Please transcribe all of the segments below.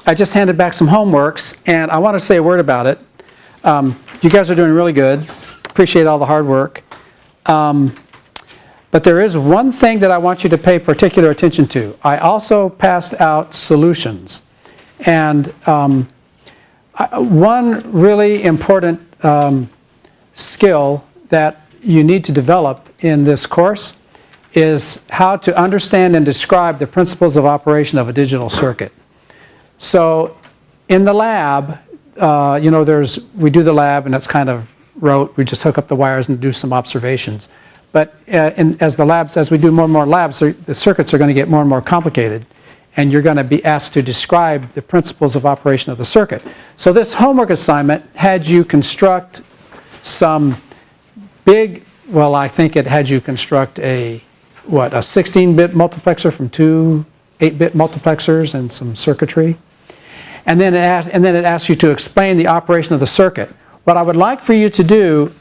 I just handed back some homeworks, and I want to say a word about it. You guys are doing really good. Appreciate all the hard work. But there is one thing that I want you to pay particular attention to. I also passed out solutions. And one really important skill that you need to develop in this course is how to understand and describe the principles of operation of a digital circuit. So in the lab, you know, we do the lab and it's kind of rote. We just hook up the wires and do some observations. But as we do more and more labs, the circuits are going to get more and more complicated, and you're going to be asked to describe the principles of operation of the circuit. So this homework assignment had you construct some big, well, I think it had you construct a 16-bit multiplexer from two 8-bit multiplexers and some circuitry. And then it asks you to explain the operation of the circuit. What I would like for you to do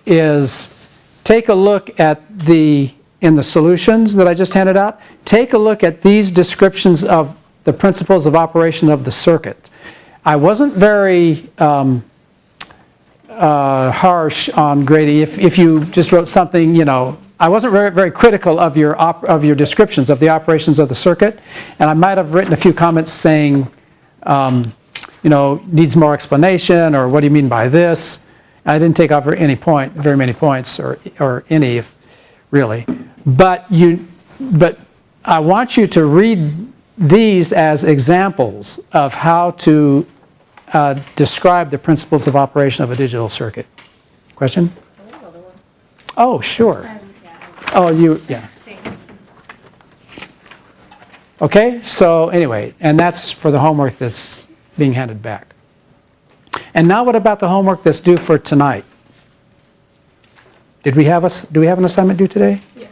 is take a look at in the solutions that I just handed out, take a look at these descriptions of the principles of operation of the circuit. I wasn't very harsh on Grady. If you just wrote something, you know, I wasn't very, very critical of your descriptions of the operations of the circuit, and I might have written a few comments saying, you know, needs more explanation, or what do you mean by this? I didn't take off very many points, or any, really. But I want you to read these as examples of how to describe the principles of operation of a digital circuit. Question? Oh, sure. Oh, yeah. Okay, so anyway, and that's for the homework that's being handed back. And now what about the homework that's due for tonight? Do we have an assignment due today? Yes.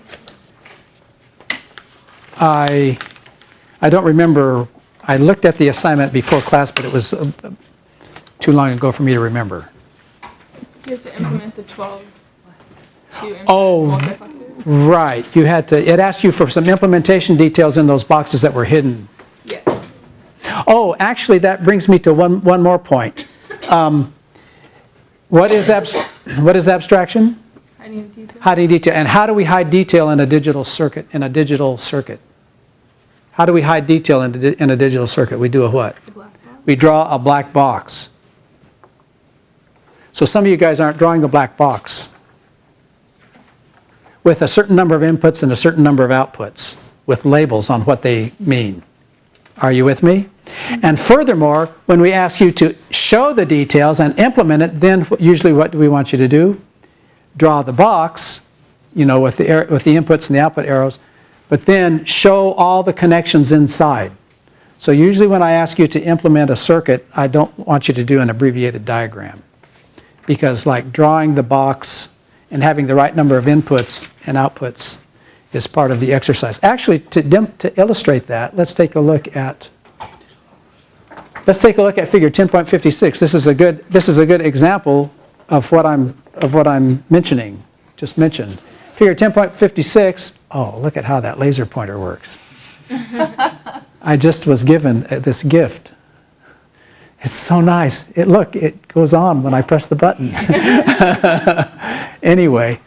I don't remember. I looked at the assignment before class, but it was too long ago for me to remember. You have to implement the 12 multiplexers. Right. You had to. It asked you for some implementation details in those boxes that were hidden. Yes. Oh, actually, that brings me to one more point. What is abstraction? Hiding detail. Hiding detail. And how do we hide detail in a digital circuit? How do we hide detail in a digital circuit? We do a what? A black box. We draw a black box. So some of you guys aren't drawing the black box with a certain number of inputs and a certain number of outputs with labels on what they mean. Are you with me? And furthermore, when we ask you to show the details and implement it, then usually what do we want you to do? Draw the box, you know, with the inputs and the output arrows, but then show all the connections inside. So usually when I ask you to implement a circuit, I don't want you to do an abbreviated diagram, because like drawing the box and having the right number of inputs and outputs is part of the exercise. Actually, to illustrate that, let's take a look at figure 10.56. This is a good example of what I'm mentioning. Just mentioned. Figure 10.56. Oh, look at how that laser pointer works. I just was given this gift. It's so nice. It goes on when I press the button. Anyway,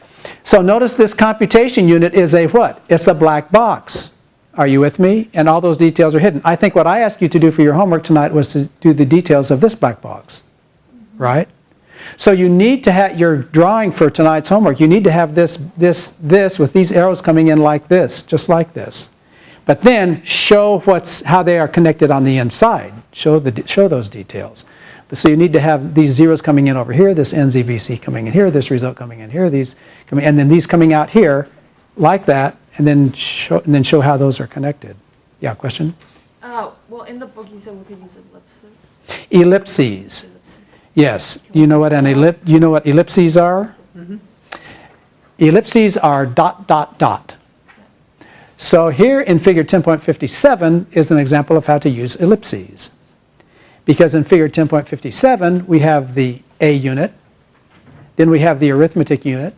so notice this computation unit is a what? It's a black box. Are you with me? And all those details are hidden. I think what I asked you to do for your homework tonight was to do the details of this black box, right? So you need to have your drawing for tonight's homework. You need to have this with these arrows coming in like this, just like this. But then show how they are connected on the inside. Show those details. So you need to have these zeros coming in over here, this NZVC coming in here, this result coming in here, and then these coming out here, like that, and then show how those are connected. Yeah, question? Well, in the book you said we could use ellipses. Ellipses. Yes. You know what ellipses are? Mm-hmm. Ellipses are ... So here in figure 10.57 is an example of how to use ellipses. Because in figure 10.57 we have the A unit, then we have the arithmetic unit,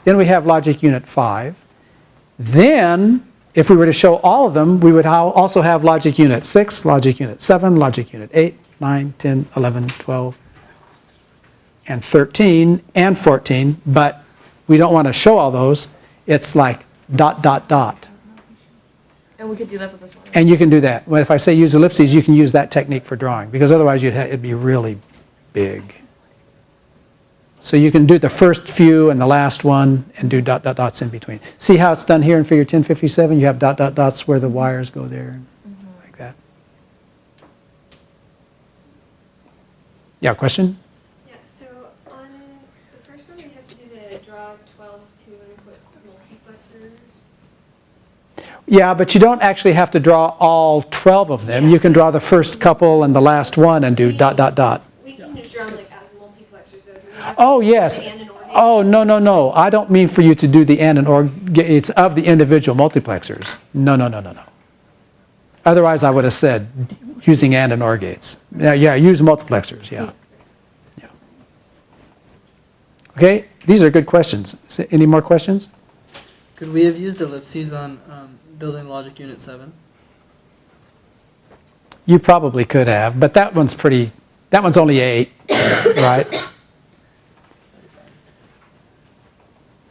then we have logic unit 5, then if we were to show all of them, we would also have logic unit 6, logic unit 7, logic unit 8, 9, 10, 11, 12, and 13, and 14, but we don't want to show all those. It's like ... And we could do that with this one. And you can do that. Well, if I say use ellipses, you can use that technique for drawing, because otherwise it'd be really big. So you can do the first few and the last one and do ... dots in between. See how it's done here in figure 1057? You have ... dots where the wires go there, like that. Yeah, question? Yeah, so on the first one, we have to do the draw 12 to input multiplexers. Yeah, but you don't actually have to draw all 12 of them. You can draw the first couple and the last one and do ... We can just draw them like as multiplexers, though. Do we have to Oh, do yes. the and and or gates? Oh, no. I don't mean for you to do the and or gates of the individual multiplexers. No. Otherwise, I would have said using and or gates. Yeah, use multiplexers, yeah. Okay, these are good questions. Any more questions? Could we have used ellipses on building logic unit 7? You probably could have, but that one's only 8, right?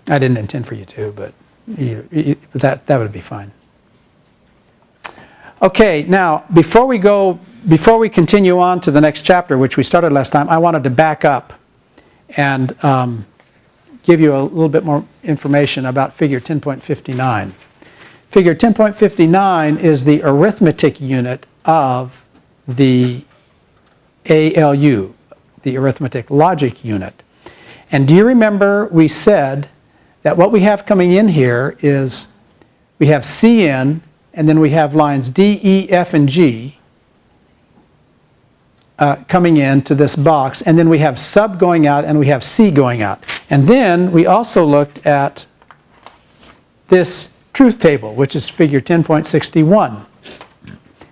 I didn't intend for you to, but that would be fine. Okay, now before we continue on to the next chapter, which we started last time, I wanted to back up and give you a little bit more information about figure 10.59. Figure 10.59 is the arithmetic unit of the ALU, the arithmetic logic unit. And do you remember we said that what we have coming in here is we have CN, and then we have lines D, E, F, and G coming into this box, and then we have sub going out and we have C going out. And then we also looked at this truth table, which is figure 10.61.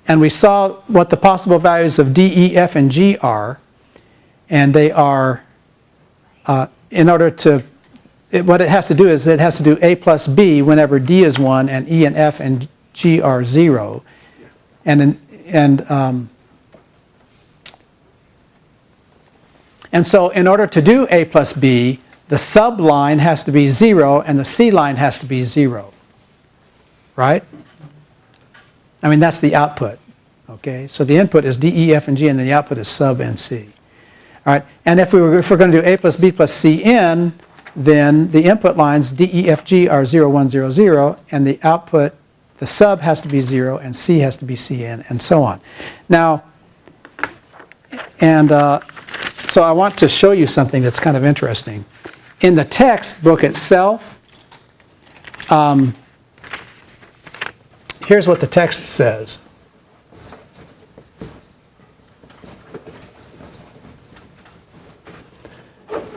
And we saw what the possible values of D, E, F, and G are, and they are, in order to, what it has to do is it has to do A plus B whenever D is 1 and E and F and G are 0. And so in order to do A plus B, the sub line has to be 0 and the C line has to be 0. Right? I mean, that's the output. Okay? So the input is D, E, F, and G, and then the output is sub and C. All right? And if we're going to do A plus B plus C in, then the input lines D, E, F, G are 0, 1, 0, 0, and the output, the sub has to be 0, and C has to be C in, and so on. Now, and so I want to show you something that's kind of interesting. In the textbook itself, here's what the text says.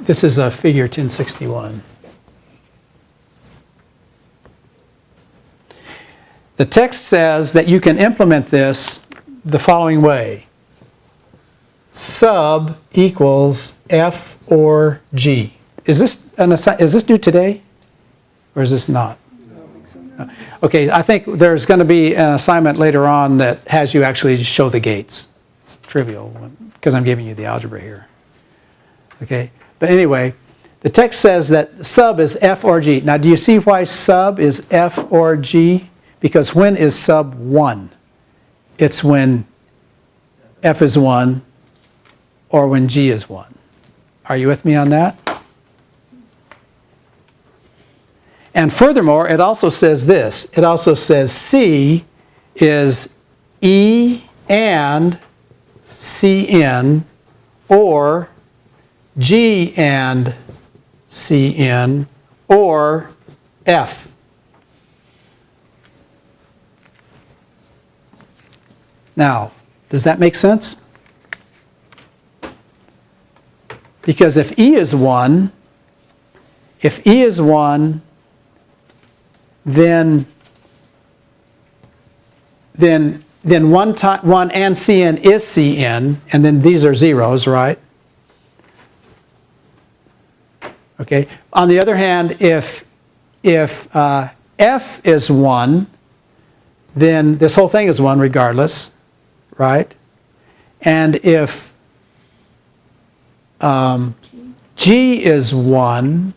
This is a figure 1061. The text says that you can implement this the following way. Sub equals F or G. Is this due today? Or is this not? No. Okay, I think there's going to be an assignment later on that has you actually show the gates. It's trivial because I'm giving you the algebra here. Okay, but anyway, the text says that sub is F or G. Now, do you see why sub is F or G? Because when is sub 1? It's when F is 1 or when G is 1. Are you with me on that? And furthermore, it also says this. It also says C is E and C in, or G and C in, or F. Now, does that make sense? Because if E is 1, then 1 and Cn is Cn, and then these are zeros, right? Okay. On the other hand, if F is 1, then this whole thing is 1 regardless, right? And if G is 1,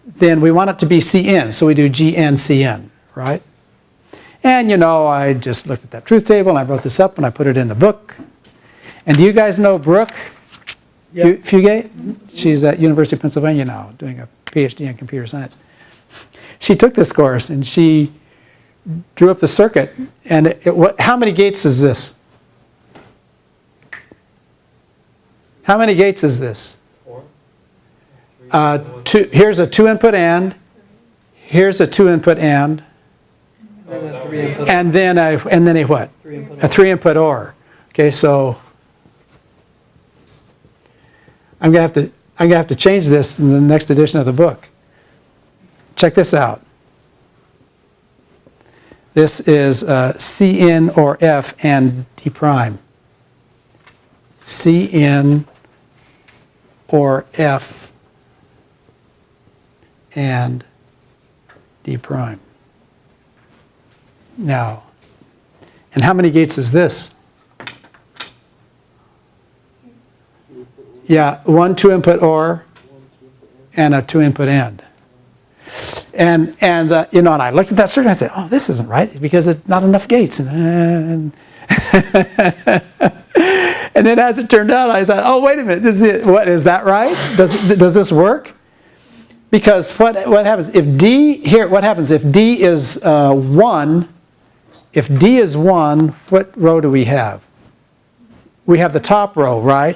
then we want it to be Cn, so we do Gn Cn, right? And I just looked at that truth table and I wrote this up and I put it in the book. And do you guys know Brooke Fugate? She's at University of Pennsylvania now, doing a PhD in computer science. She took this course and she drew up the circuit. And how many gates is this? How many gates is this? 4. Here's a 2-input AND. Here's a 2-input AND. And then a what? A 3-input OR. Okay, so I'm gonna have to change this in the next edition of the book. Check this out. This is Cn or F and D prime. Cn or F and D prime. Now, and how many gates is this? Yeah, 1 2-input OR and a 2-input AND. And I looked at that circuit and I said, oh, this isn't right because it's not enough gates. And then as it turned out, I thought, oh, wait a minute, what is that right? Does this work? Because what happens if D is 1? If D is 1, what row do we have? We have the top row, right?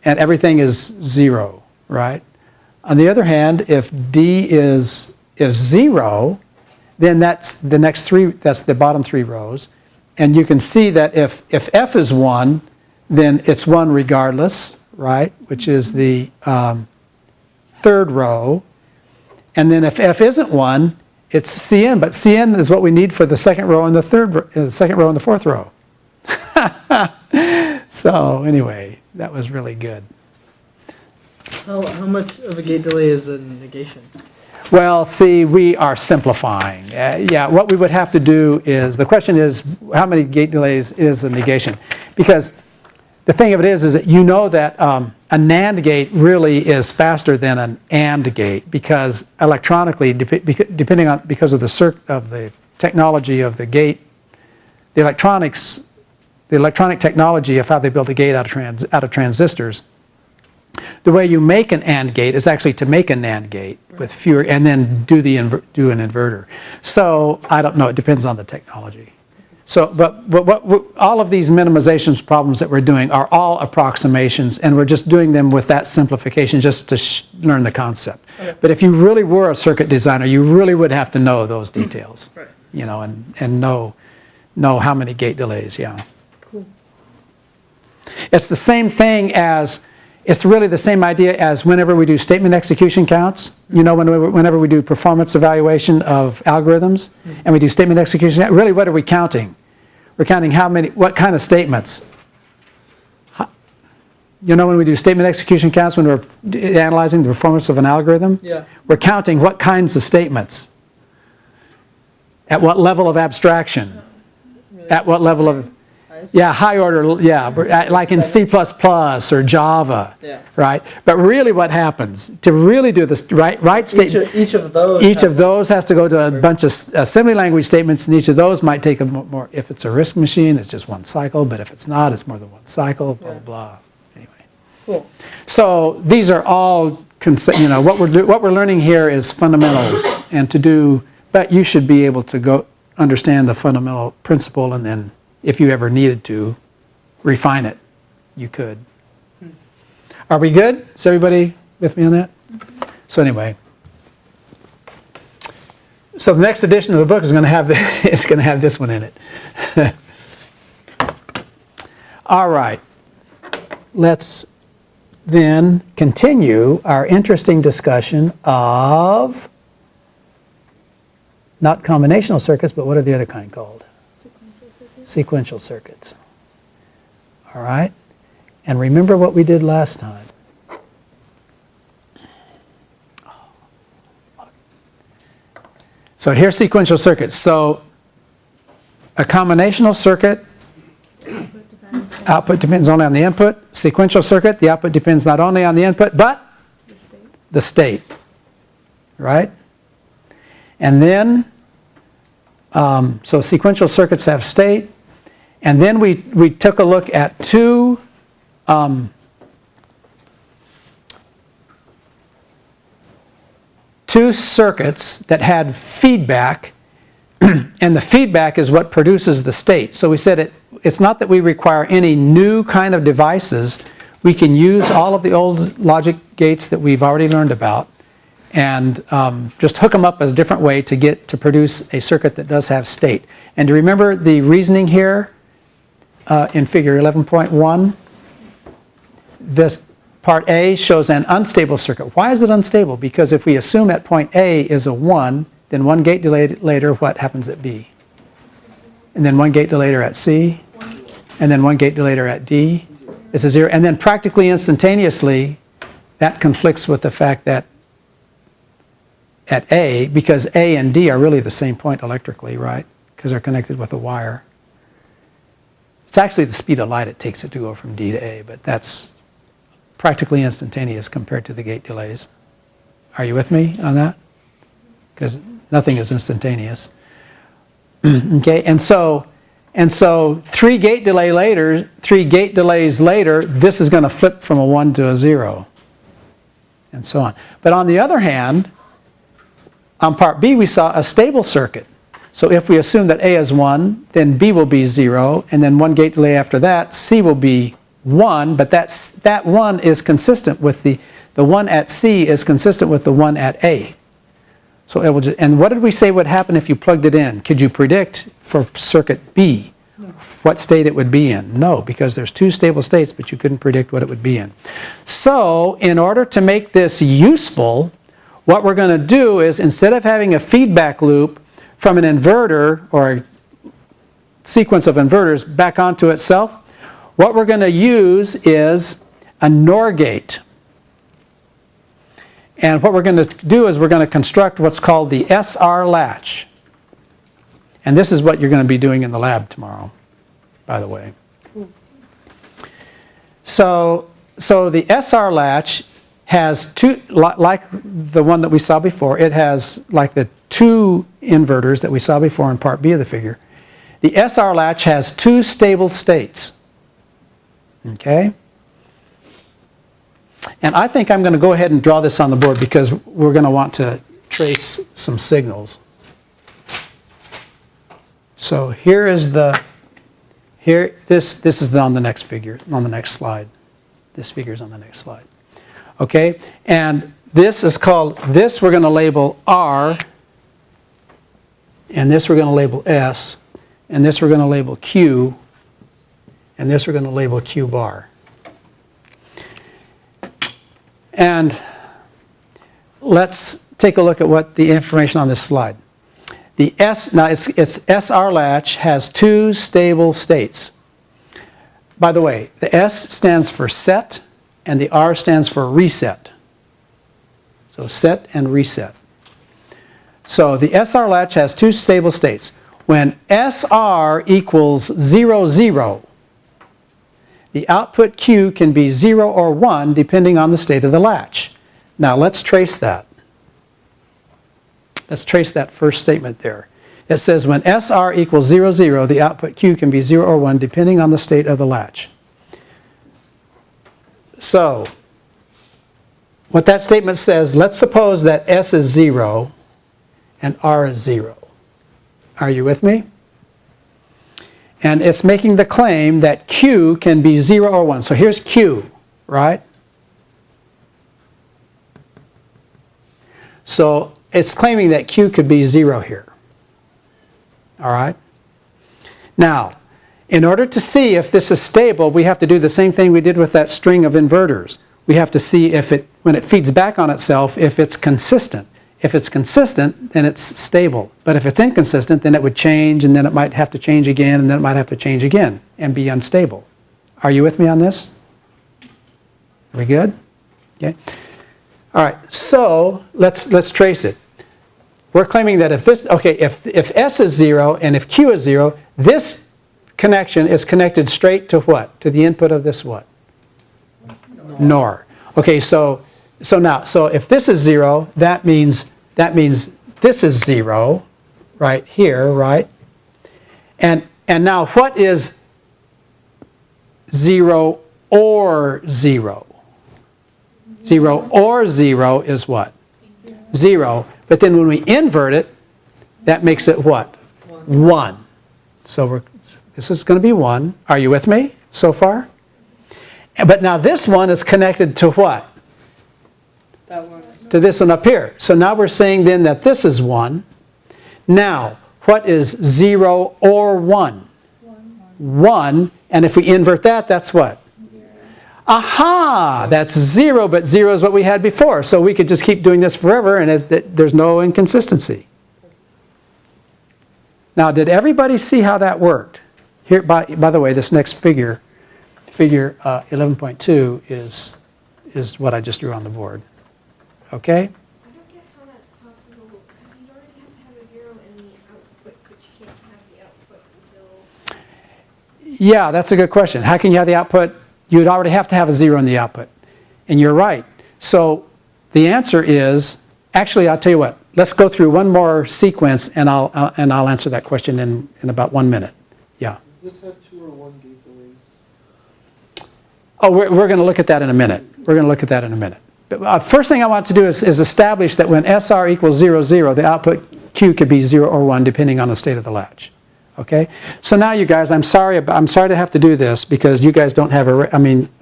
And everything is 0, right? On the other hand, if D is 0, then that's the bottom 3 rows. And you can see that if F is 1, then it's 1 regardless, right? Which is the 3rd row. And then if F isn't 1, it's Cn, but Cn is what we need for the 2nd row and the 2nd row and the 4th row. So anyway, that was really good. How much of a gate delay is a negation? Well, see, we are simplifying. What we would have to do is, the question is, how many gate delays is a negation? Because the thing of it is that you know that a NAND gate really is faster than an AND gate because electronically, because of the technology of the gate, the electronic technology of how they build a gate out of transistors. The way you make an AND gate is actually to make a NAND gate with fewer, and then do an inverter. So I don't know. It depends on the technology. So, but all of these minimizations problems that we're doing are all approximations, and we're just doing them with that simplification just to learn the concept. Okay. But if you really were a circuit designer, you really would have to know those details, right. And know how many gate delays. Yeah. Cool. It's the same thing as. It's really the same idea as whenever we do statement execution counts. Whenever we do performance evaluation of algorithms, and we do statement execution, really what are we counting? We're counting what kind of statements. When we do statement execution counts, when we're analyzing the performance of an algorithm, we're counting what kinds of statements. At what level of abstraction? At what level of... Yeah, high order, like in C++ or Java, right? But really what happens, to really do this right statement, each of those has to go to a bunch of assembly language statements, and each of those might take more, if it's a RISC machine, it's just 1 cycle, but if it's not, it's more than 1 cycle, blah, blah, blah. Anyway. Cool. So these are all, what we're learning here is fundamentals, but you should be able to go understand the fundamental principle, and then if you ever needed to refine it, you could. Are we good? Is everybody with me on that? So anyway, so the next edition of the book is going to have this one in it. All right, let's then continue our interesting discussion of not combinational circuits, but what are the other kind called? Sequential circuits. All right? And remember what we did last time. So here's sequential circuits. So A combinational circuit, output depends only on the input. Sequential circuit, the output depends not only on the input, but the state, right? And then, so sequential circuits have state. And then we took a look at two circuits that had feedback, and the feedback is what produces the state. So we said it's not that we require any new kind of devices. We can use all of the old logic gates that we've already learned about and just hook them up as a different way to produce a circuit that does have state. And to remember the reasoning here in figure 11.1, this part A shows an unstable circuit. Why is it unstable? Because if we assume at point A is a 1, then one gate delay later, what happens at B? And then one gate delay later at C, and then one gate delay later at D. It's a 0. And then practically instantaneously, that conflicts with the fact that at A, because A and D are really the same point electrically, right? Because they're connected with a wire. It's actually the speed of light it takes it to go from D to A, but that's practically instantaneous compared to the gate delays. Are you with me on that? Because nothing is instantaneous. Okay, and so 3 gate delays later, this is going to flip from a 1 to a 0, and so on. But on the other hand, on part B we saw a stable circuit. So if we assume that A is 1, then B will be 0, and then one gate delay after that, C will be 1, but that 1 is consistent with the 1 at C is consistent with the 1 at A. So it will just, and what did we say would happen if you plugged it in? Could you predict for circuit B what state it would be in? No, because there's 2 stable states, but you couldn't predict what it would be in. So in order to make this useful, what we're going to do is, instead of having a feedback loop from an inverter or a sequence of inverters back onto itself, what we're going to use is a NOR gate. And what we're going to do is we're going to construct what's called the SR latch. And this is what you're going to be doing in the lab tomorrow, by the way. So the SR latch has two, like the one that we saw before, it has like the 2 inverters that we saw before in part B of the figure. The SR latch has 2 stable states. Okay? And I think I'm going to go ahead and draw this on the board because we're going to want to trace some signals. So here is the, this is on the next figure, on the next slide. This figure is on the next slide. Okay? And this is called, this we're going to label R, and this we're going to label S, and this we're going to label Q, and this we're going to label Q bar. And let's take a look at what the information on this slide. The S, now it's SR latch has 2 stable states. By the way, the S stands for set and the R stands for reset. So set and reset. So the SR latch has 2 stable states. When SR equals 0, 0, the output Q can be 0 or 1 depending on the state of the latch. Now let's trace that. Let's trace that first statement there. It says when SR equals 0, 0, the output Q can be 0 or 1 depending on the state of the latch. So what that statement says, let's suppose that S is 0 and R is 0. Are you with me? And it's making the claim that Q can be 0 or 1. So here's Q, right? So it's claiming that Q could be 0 here. All right? Now, in order to see if this is stable, we have to do the same thing we did with that string of inverters. We have to see if it, when it feeds back on itself, if it's consistent. If it's consistent, then it's stable. But if it's inconsistent, then it would change, and then it might have to change again, and then it might have to change again and be unstable. Are you with me on this? Are we good? Okay. All right, so let's trace it. we're claiming that if this, okay, if S is 0 and if Q is 0, this connection is connected straight to what? To the input of this what? NOR. Okay, so if this is 0, that means this is 0 right here, right? And now what is 0 or 0? 0 or 0 is what? 0. But then when we invert it, that makes it what? 1. So this is going to be 1. Are you with me so far? But now this one is connected to what? That one. To this one up here. So now we're saying then that this is 1. Now, what is 0 or 1? 1. And if we invert that, that's what? 0. Aha! That's 0, but 0 is what we had before. So we could just keep doing this forever, and there's no inconsistency. Now, did everybody see how that worked? Here, by the way, this next figure 11.2 is what I just drew on the board. Okay? I don't get how that's possible, because you'd already have to have a 0 in the output, but you can't have the output until... Yeah, that's a good question. How can you have the output? You'd already have to have a 0 in the output. And you're right. So the answer is, actually, I'll tell you what. Let's go through one more sequence, and I'll answer that question in about 1 minute. Yeah. Does this have 2 or 1 gate delays? Oh, we're going to look at that in a minute. We're going to look at that in a minute. But, first thing I want to do is establish that when SR equals 0, 0, the output Q could be 0 or 1 depending on the state of the latch. Okay? So now you guys, I'm sorry to have to do this because you guys don't have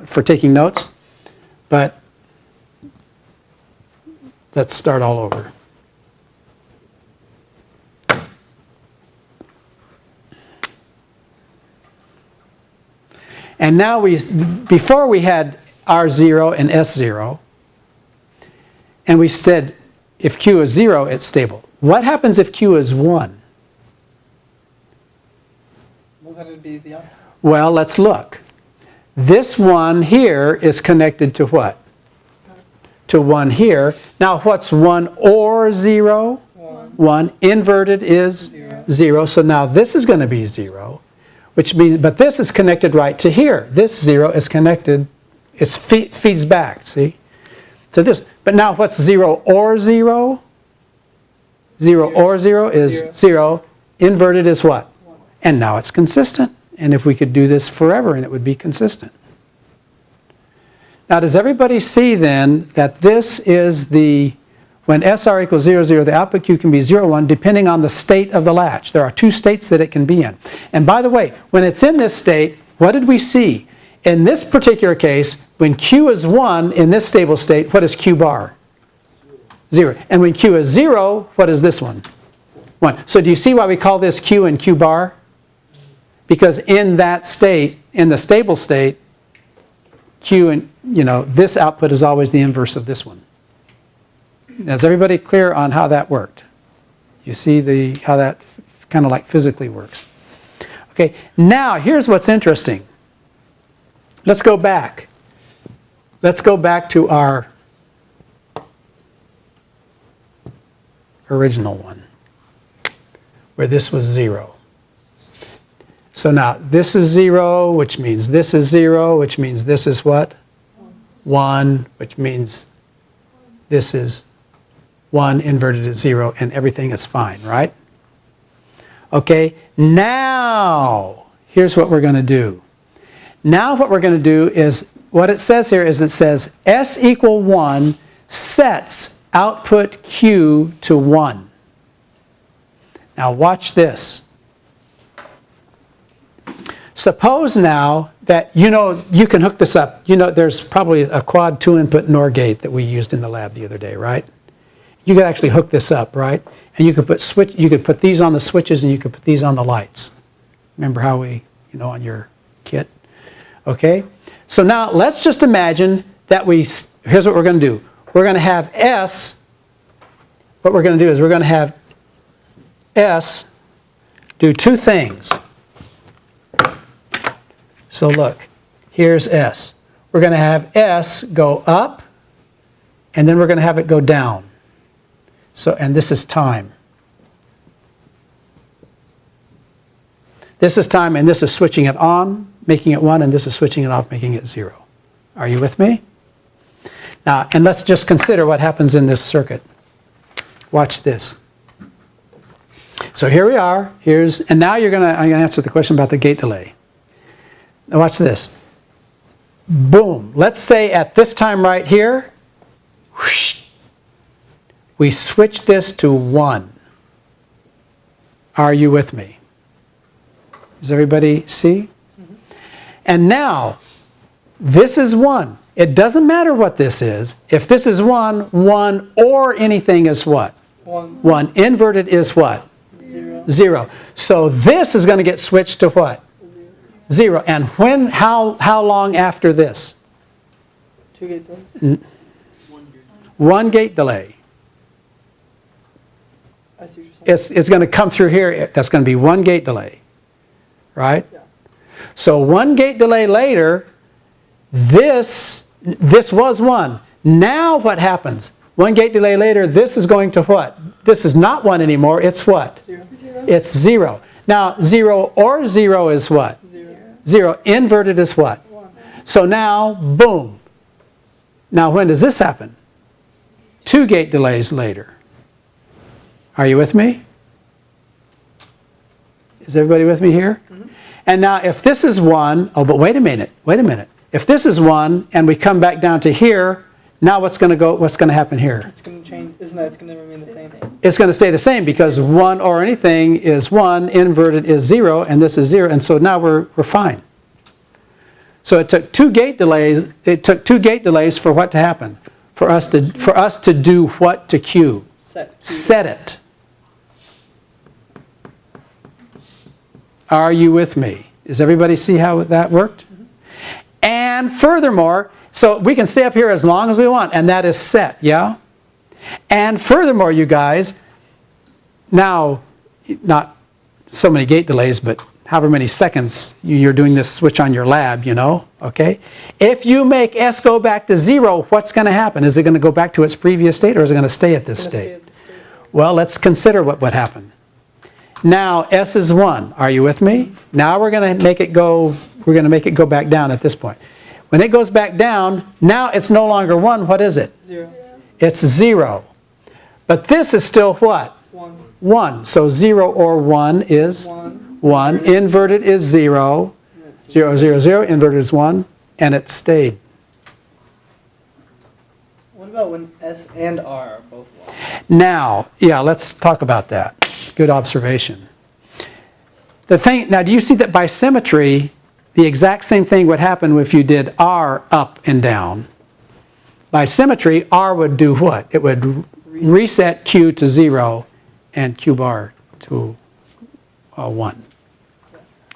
for taking notes, but let's start all over. And now before we had R0 and S0, and we said if Q is 0, it's stable. What happens if Q is 1? Well, then it'd be the opposite. Well, let's look. This one here is connected to what? To 1 here. Now, what's 1 or 0? 1. Inverted is 0. So now this is going to be 0. Which means, but this is connected right to here. This 0 is connected, it feeds back, see? So this, but now what's 0 or 0? 0 or 0 is 0. Inverted is what? 1. And now it's consistent. And if we could do this forever, and it would be consistent. Now, does everybody see then that this is when SR equals 0, 0, the output Q can be 0, 1, depending on the state of the latch. There are 2 states that it can be in. And by the way, when it's in this state, what did we see? In this particular case, when Q is 1 in this stable state, what is Q bar? 0. And when Q is 0, what is this one? 1. So do you see why we call this Q and Q bar? Because in that state, in the stable state, Q and, this output is always the inverse of this one. Is everybody clear on how that worked? You see how that kind of like physically works. Okay, now here's what's interesting. Let's go back. Let's go back to our original one, where this was 0. So now this is 0, which means this is 0, which means this is what? 1, which means this is 1 inverted is 0, and everything is fine, right? Okay, now here's what we're going to do. Now what we're going to do is, what it says here is it says S equal 1 sets output Q to 1. Now watch this. Suppose now that, you can hook this up. There's probably a quad 2-input NOR gate that we used in the lab the other day, right? You could actually hook this up, right? And you could put these on the switches and you could put these on the lights. Remember how on your kit? Okay? So now let's just imagine that here's what we're going to do. We're going to have S, what we're going to do is we're going to have S do 2 things. So look, here's S. We're going to have S go up, and then we're going to have it go down. So, and this is time. This is time, and this is switching it on, making it 1, and this is switching it off, making it 0. Are you with me? Now, and let's just consider what happens in this circuit. Watch this. So here we are. And now I'm going to answer the question about the gate delay. Now watch this. Boom. Let's say at this time right here, whoosh, we switch this to 1. Are you with me? Does everybody see? And now, this is 1. It doesn't matter what this is. If this is 1, 1 or anything is what? 1. 1. Inverted is what? 0. 0. So this is going to get switched to what? 0. And when? How long after this? 2 gate delays? 1 gate delay. I see what you're saying. It's going to come through here. That's going to be 1 gate delay. Right? Yeah. So 1 gate delay later, this was 1. Now what happens? 1 gate delay later, this is going to what? This is not 1 anymore. It's what? 0. It's 0. Now 0 or 0 is what? 0. 0. Inverted is what? 1. So now, boom. Now when does this happen? 2 gate delays later. Are you with me? Is everybody with me here? Mm-hmm. And now if this is 1, oh, but wait a minute. If this is 1 and we come back down to here, now what's going to happen here? It's going to change. Isn't that? It's going to remain the same. It's going to stay the same because 1 or anything is 1, inverted is 0, and this is 0, and so now we're fine. So it took 2 gate delays. It took 2 gate delays for what to happen? For us to do what to Q? Set it. Are you with me? Does everybody see how that worked? And furthermore, so we can stay up here as long as we want, and that is set, yeah? And furthermore, you guys, now, not so many gate delays, but however many seconds you're doing this switch on your lab, you know, okay? If you make S go back to 0, what's going to happen? Is it going to go back to its previous state, or is it going to stay at this state? Well, let's consider what would happen. Now S is 1. Are you with me? Now we're going to make it go back down at this point. When it goes back down, now it's no longer 1. What is it? 0. It's 0. But this is still what? 1. 1. So 0 or 1 is 1. Inverted is 0. 0, 0, 0. Inverted is 1. And it stayed. What about when S and R are both 1? Now, yeah, let's talk about that. Good observation. Now, do you see that by symmetry, the exact same thing would happen if you did R up and down? By symmetry, R would do what? It would reset Q to 0 and Q bar to 1.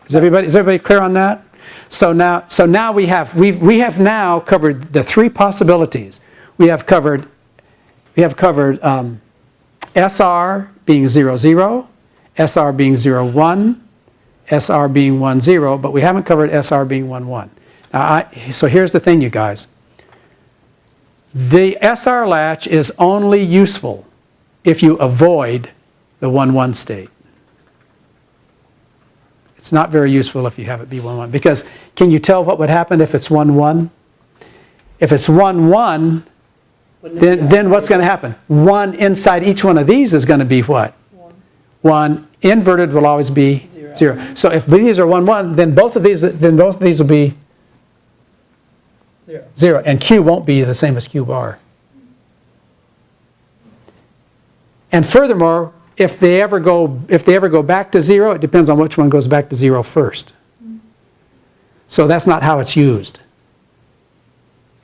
Is everybody clear on that? So now we have now covered the 3 possibilities. We have covered SR being 0, 0, SR being 0, 1, SR being 1, 0, but we haven't covered SR being 1, 1. Now so here's the thing, you guys. The SR latch is only useful if you avoid the 1, 1 state. It's not very useful if you have it be 1, 1, because can you tell what would happen if it's 1, 1? If it's 1, 1, then what's going to happen? 1 inside each one of these is going to be what? 1. Inverted will always be 0. So if these are 1, 1, then both of these will be 0. And Q won't be the same as Q bar. And furthermore, if they ever go back to 0, it depends on which one goes back to 0 first. So that's not how it's used.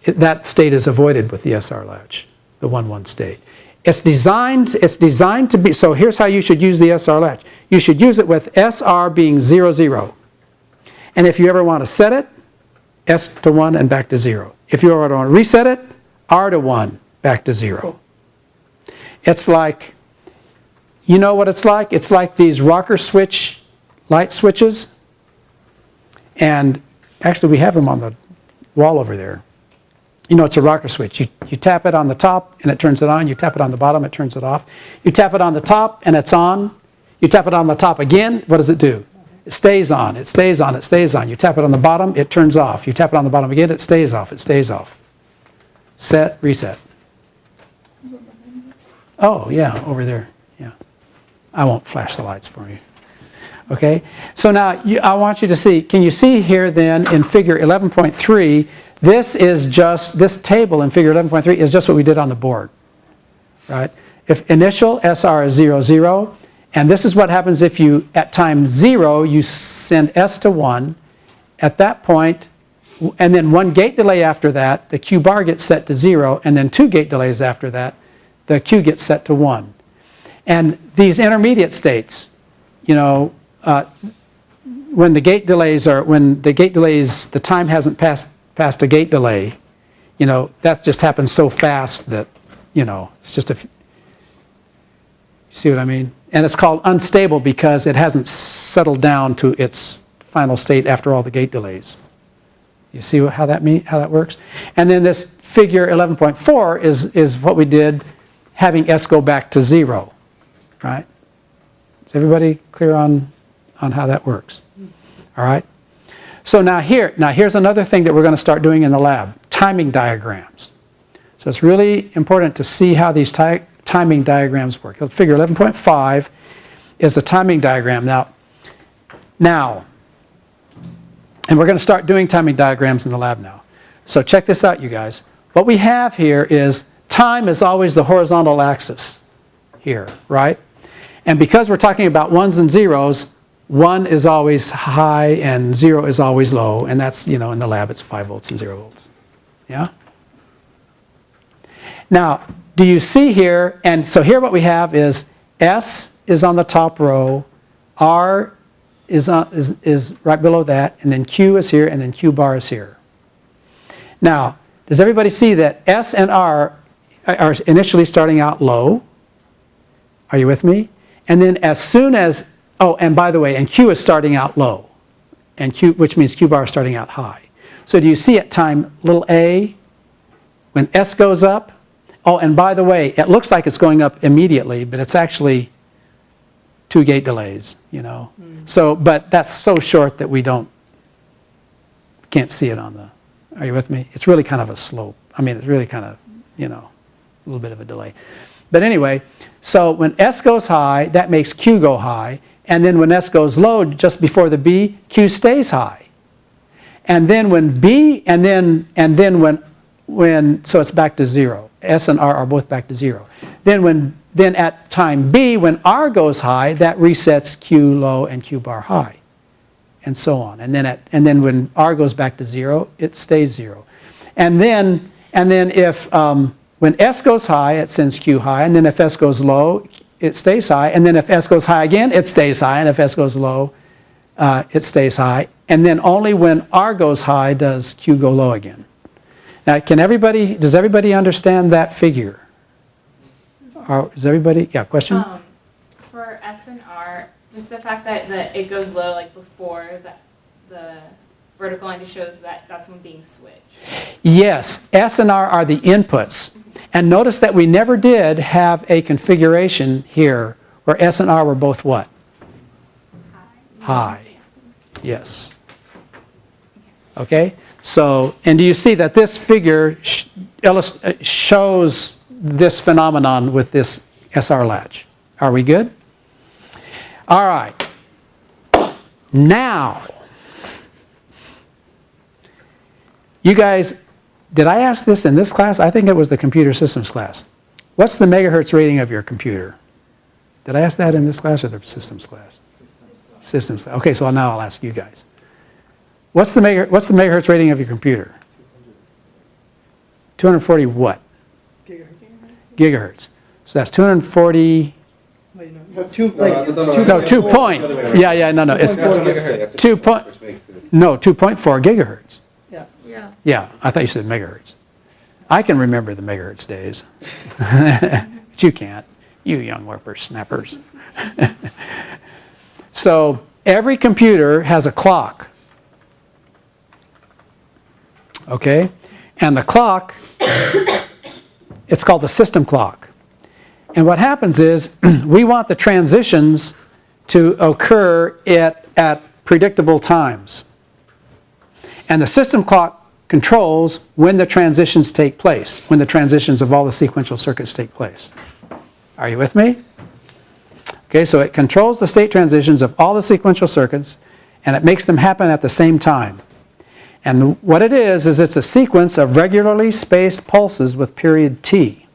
That state is avoided with the SR latch, the 1, 1 state. It's designed to be, so here's how you should use the SR latch. You should use it with SR being 0, 0. And if you ever want to set it, S to 1 and back to 0. If you ever want to reset it, R to 1, back to 0. It's like, you know what it's like? It's like these rocker switch light switches. And actually we have them on the wall over there. You know, it's a rocker switch. You tap it on the top and it turns it on. You tap it on the bottom, it turns it off. You tap it on the top and it's on. You tap it on the top again, what does it do? It stays on, it stays on, it stays on. You tap it on the bottom, it turns off. You tap it on the bottom again, it stays off, it stays off. Set, reset. Oh, yeah, over there, yeah. I won't flash the lights for you. Okay, so now I want you to see, can you see here then in figure 11.3, this table in figure 11.3 is just what we did on the board, right? If initial SR is 0, 0, and this is what happens if you, at time 0, you send S to 1, at that point, and then 1 gate delay after that, the Q bar gets set to 0, and then 2 gate delays after that, the Q gets set to 1. And these intermediate states, you know, when the gate delays, the time hasn't passed a gate delay, you know, that just happens so fast that, you know, it's just you see what I mean? And it's called unstable because it hasn't settled down to its final state after all the gate delays. You see how that works? And then this figure 11.4 is what we did, having S go back to 0, right? Is everybody clear on how that works? All right? So here's another thing that we're going to start doing in the lab, timing diagrams. So it's really important to see how these timing diagrams work. Figure 11.5 is a timing diagram. Now, and we're going to start doing timing diagrams in the lab now. So check this out, you guys. What we have here is time is always the horizontal axis here, right? And because we're talking about ones and zeros, 1 is always high and 0 is always low. And that's, you know, in the lab it's 5 volts and 0 volts. Yeah? Now, do you see here, and so here what we have is S is on the top row, R is right below that, and then Q is here, and then Q bar is here. Now, does everybody see that S and R are initially starting out low? Are you with me? And then as soon as, oh, and by the way, and Q is starting out low, and Q, which means Q bar is starting out high. So do you see at time little a, when S goes up, oh, and by the way, it looks like it's going up immediately, but it's actually 2 gate delays, you know. So, but that's so short that we can't see it on the, are you with me? It's really kind of a slope. I mean, it's really kind of, you know, a little bit of a delay. But anyway, so when S goes high, that makes Q go high. And then when S goes low, just before the B, Q stays high. And then when B, and then when, so it's back to 0. S and R are both back to 0. Then at time B, when R goes high, that resets Q low and Q bar high, and so on. And then when R goes back to 0, it stays 0. And then if when S goes high, it sends Q high, and then if S goes low, it stays high. And then if S goes high again, it stays high, and if S goes low, it stays high. And then only when R goes high does Q go low again. Now, does everybody understand that figure? Or is everybody, yeah, question? For S and R, just the fact that it goes low like before the vertical line just shows that that's when being switched. Yes, S and R are the inputs. And notice that we never did have a configuration here where S and R were both what? High. Yes. Okay? So, and do you see that this figure shows this phenomenon with this SR latch? Are we good? All right. Now, you guys, did I ask this in this class? I think it was the computer systems class. What's the megahertz rating of your computer? Did I ask that in this class or the systems class? Systems. Okay, so now I'll ask you guys. What's the megahertz rating of your computer? 240 what? Gigahertz. So that's 240. Wait, no. Well, two, No, 2 point. Yeah, no. It's 2 point. No, 2.4 gigahertz. Yeah. Yeah, I thought you said megahertz. I can remember the megahertz days. But you can't. You young whippersnappers. So every computer has a clock. Okay? And the clock, it's called the system clock. And what happens is we want the transitions to occur at predictable times. And the system clock controls when the transitions take place, when the transitions of all the sequential circuits take place. Are you with me? Okay, so it controls the state transitions of all the sequential circuits, and it makes them happen at the same time. And what it is it's a sequence of regularly spaced pulses with period t.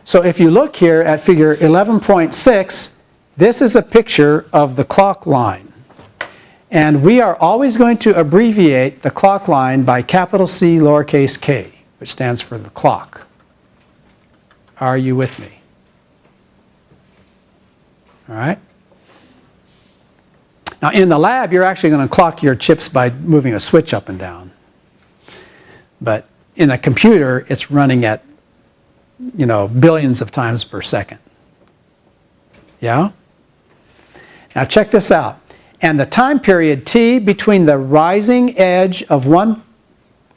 So if you look here at figure 11.6, this is a picture of the clock line. And we are always going to abbreviate the clock line by capital C lowercase k, which stands for the clock. Are you with me? All right? Now in the lab, you're actually going to clock your chips by moving a switch up and down. But in a computer, it's running at, billions of times per second. Yeah? Now check this out. And the time period t between the rising edge of one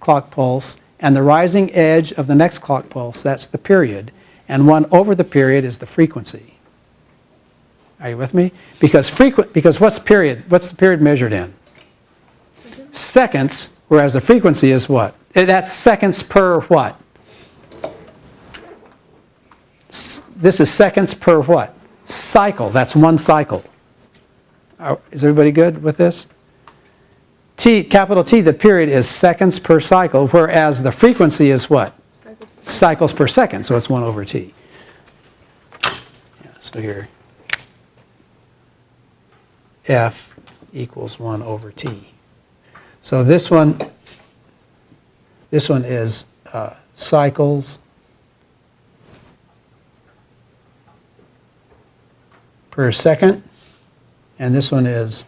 clock pulse and the rising edge of the next clock pulse, that's the period. And 1 over the period is the frequency. Are you with me? Because what's the period measured in? Seconds, whereas the frequency is what? That's seconds per what? This is seconds per what? Cycle. That's one cycle. Is everybody good with this? Capital T, the period is seconds per cycle, whereas the frequency is what? Cycles per second, so it's 1 over t. Yeah, so here, F equals 1 over t. So this one is cycles per second, and this one is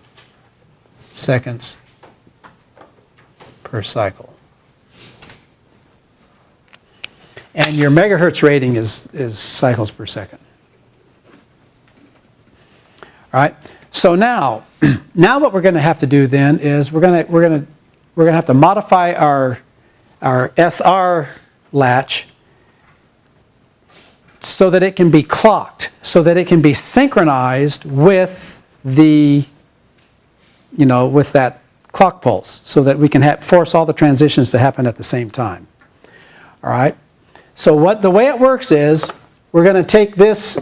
seconds per cycle. And your megahertz rating is cycles per second. All right. So now what we're going to have to do then is we're going to have to modify our SR latch so that it can be clocked, so that it can be synchronized with with that clock pulse, so that we can force all the transitions to happen at the same time. All right. So the way it works is we're going to take this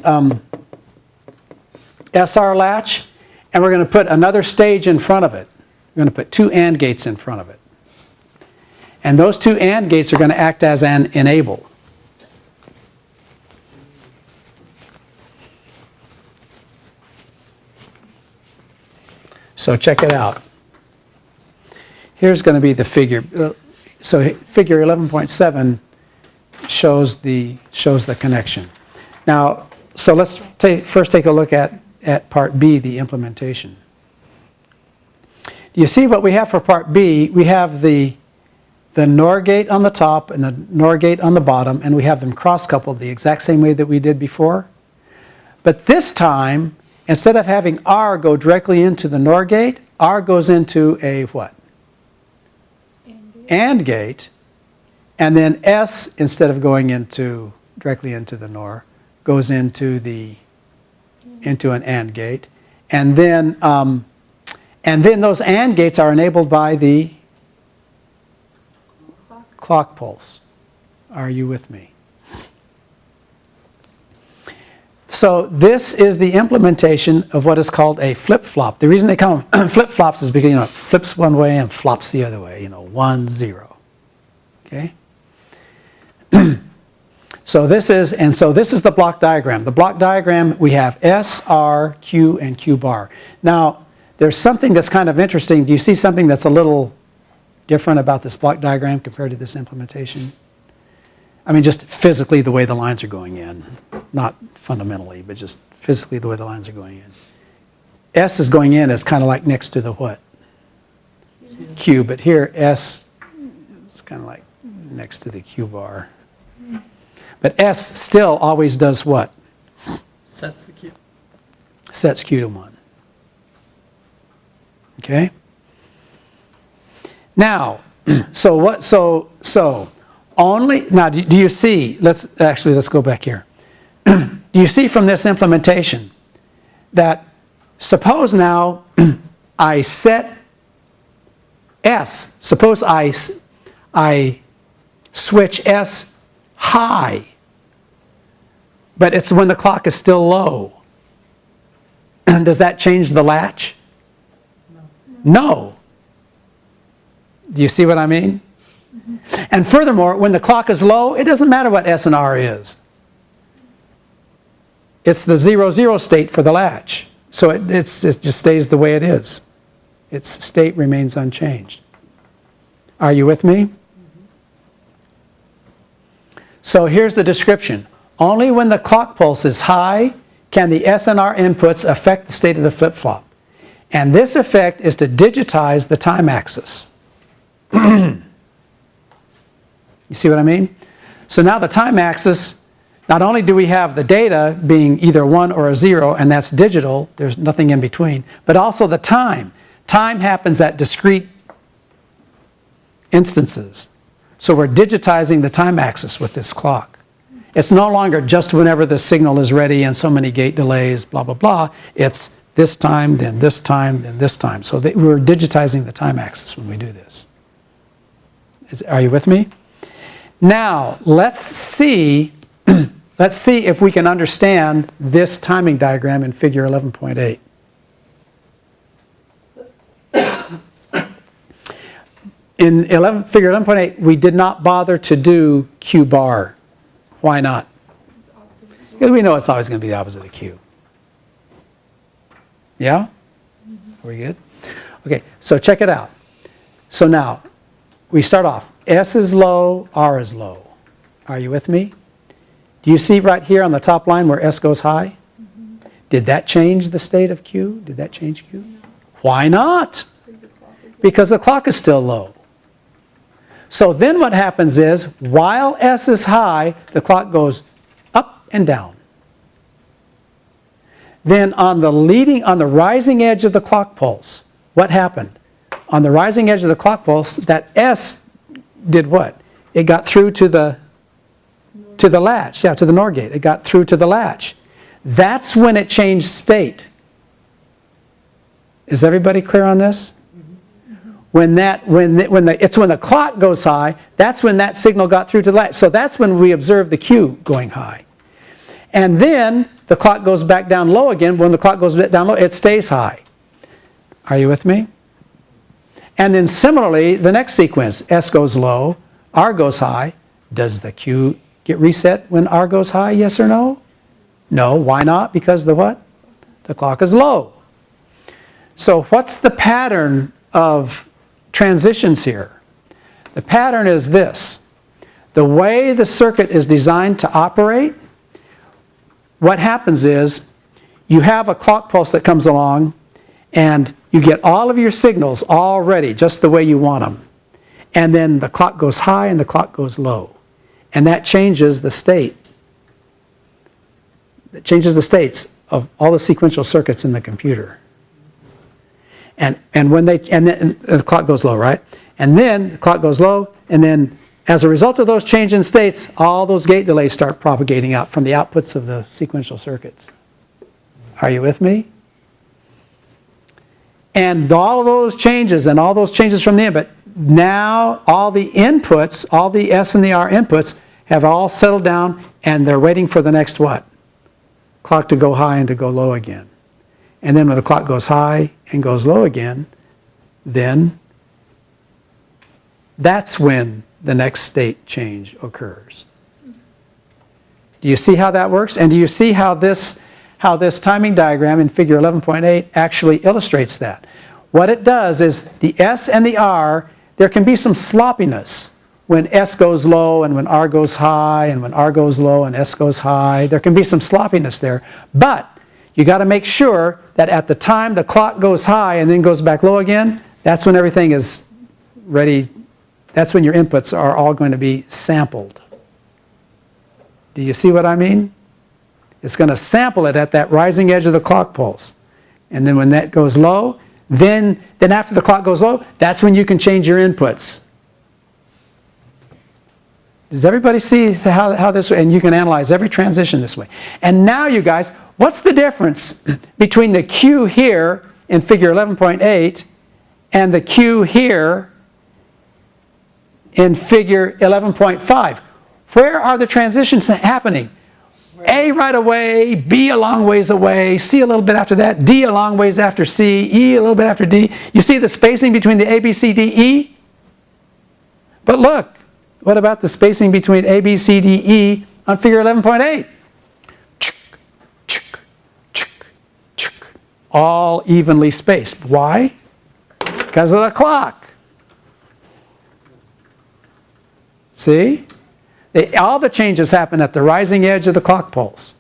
SR latch and we're going to put another stage in front of it. We're going to put 2 AND gates in front of it. And those 2 AND gates are going to act as an enable. So check it out. Here's going to be the figure. So figure 11.7 shows the connection. Now, so let's first take a look at part B, the implementation. Do you see what we have for part B? We have the NOR gate on the top and the NOR gate on the bottom, and we have them cross-coupled the exact same way that we did before. But this time, instead of having R go directly into the NOR gate, R goes into a what? AND gate. And then S, instead of going directly into the NOR, goes into an AND gate. And then those AND gates are enabled by the clock pulse. Are you with me? So this is the implementation of what is called a flip-flop. The reason they call them flip-flops is because it flips one way and flops the other way. 1, 0. Okay. So this is the block diagram. The block diagram, we have S, R, Q, and Q bar. Now, there's something that's kind of interesting. Do you see something that's a little different about this block diagram compared to this implementation? I mean, just physically the way the lines are going in. Not fundamentally, but just physically the way the lines are going in. S is going in as kind of like next to the what? Q. But here, S is kind of like next to the Q bar. But S still always does what? Sets the Q. Sets Q to 1. Okay? Now, now do you see, let's go back here. Do you see from this implementation that suppose now I set S. Suppose I switch S high, but it's when the clock is still low. Does that change the latch? No. Do you see what I mean? And furthermore, when the clock is low, it doesn't matter what S and R is. It's the 0, 0 state for the latch. So it just stays the way it is. Its state remains unchanged. Are you with me? So here's the description. Only when the clock pulse is high can the S and R inputs affect the state of the flip-flop. And this effect is to digitize the time axis. You see what I mean? So now the time axis, not only do we have the data being either 1 or a 0, and that's digital, there's nothing in between, but also the time. Time happens at discrete instances. So we're digitizing the time axis with this clock. It's no longer just whenever the signal is ready and so many gate delays, blah, blah, blah. It's this time, then this time, then this time. So we're digitizing the time axis when we do this. Are you with me? Now, let's see if we can understand this timing diagram in figure 11.8. In figure 11.8, we did not bother to do Q bar. Why not? Because we know it's always going to be the opposite of Q. Yeah? Are we good? Okay, so check it out. So now, we start off. S is low, R is low. Are you with me? Do you see right here on the top line where S goes high? Did that change the state of Q? Did that change Q? Why not? Because the clock is still low. So then what happens is, while S is high, the clock goes up and down. Then on the rising edge of the clock pulse, what happened? On the rising edge of the clock pulse, that S did what? It got through to the latch, yeah, to the NOR gate. It got through to the latch. That's when it changed state. Is everybody clear on this? When the clock goes high, that's when that signal got through to the latch. So that's when we observe the Q going high. And then the clock goes back down low again. When the clock goes down low, it stays high. Are you with me? And then similarly, the next sequence, S goes low, R goes high. Does the Q get reset when R goes high, yes or no? No, why not? Because the what? The clock is low. So what's the pattern of transitions here? The pattern is this. The way the circuit is designed to operate, what happens is you have a clock pulse that comes along and you get all of your signals all ready just the way you want them. And then the clock goes high and the clock goes low. And that changes the state. It changes the states of all the sequential circuits in the computer. And then the clock goes low, right? And then the clock goes low, and then as a result of those change in states, all those gate delays start propagating out from the outputs of the sequential circuits. Are you with me? And all of those changes and all those changes from the input, now all the inputs, all the S and the R inputs have all settled down and they're waiting for the next what? Clock to go high and to go low again. And then when the clock goes high and goes low again, then that's when the next state change occurs. Do you see how that works? And do you see how this timing diagram in figure 11.8 actually illustrates that? What it does is the S and the R, there can be some sloppiness when S goes low and when R goes high and when R goes low and S goes high. There can be some sloppiness there. But you got to make sure that at the time the clock goes high and then goes back low again, that's when everything is ready. That's when your inputs are all going to be sampled. Do you see what I mean? It's going to sample it at that rising edge of the clock pulse. And then when that goes low, then after the clock goes low, that's when you can change your inputs. Does everybody see how this, and you can analyze every transition this way. And now you guys, what's the difference between the Q here in figure 11.8 and the Q here in figure 11.5. Where are the transitions happening? A right away, B a long ways away, C a little bit after that, D a long ways after C, E a little bit after D. You see the spacing between the A, B, C, D, E? But look, what about the spacing between A, B, C, D, E on figure 11.8? All evenly spaced. Why? Because of the clock. See? All the changes happen at the rising edge of the clock pulse.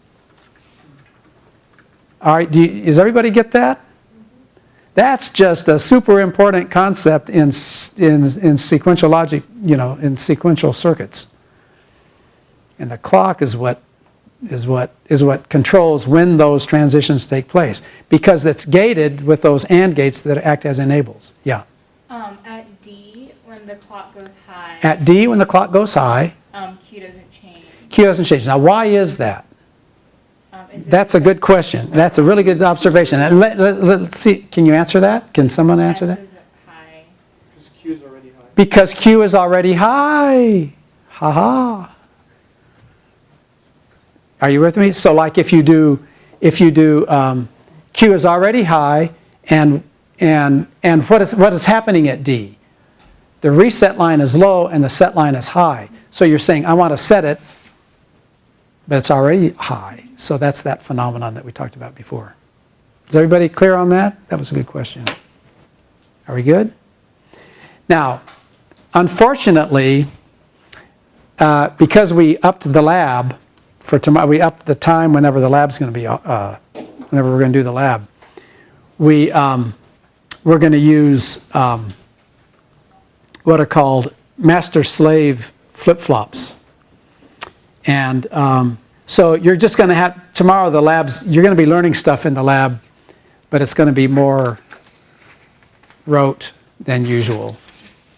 All right, does everybody get that? That's just a super important concept in sequential logic, in sequential circuits. And the clock is what controls when those transitions take place, because it's gated with those AND gates that act as enables. Yeah. At D, when the clock goes high. At D, when the clock goes high, Q doesn't change. Q doesn't change. Now, why is that? Is it That's a good question. That's a really good observation. And let's see. Can you answer that? Can someone answer that? S is high. Because Q is already high. Because Q is already high. Ha ha. Are you with me? So, like if you do Q is already high, and what is happening at D? The reset line is low and the set line is high. So you're saying, I want to set it, but it's already high. So that's that phenomenon that we talked about before. Is everybody clear on that? That was a good question. Are we good? Now, unfortunately, because we upped the lab for tomorrow, we upped the time whenever the lab's going to be, whenever we're going to do the lab, we're going to use what are called master-slave flip-flops. And so you're just going to have, tomorrow the labs, you're going to be learning stuff in the lab, but it's going to be more rote than usual,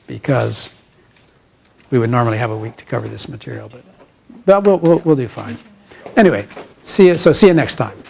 because we would normally have a week to cover this material, but we'll do fine. Anyway, see you next time.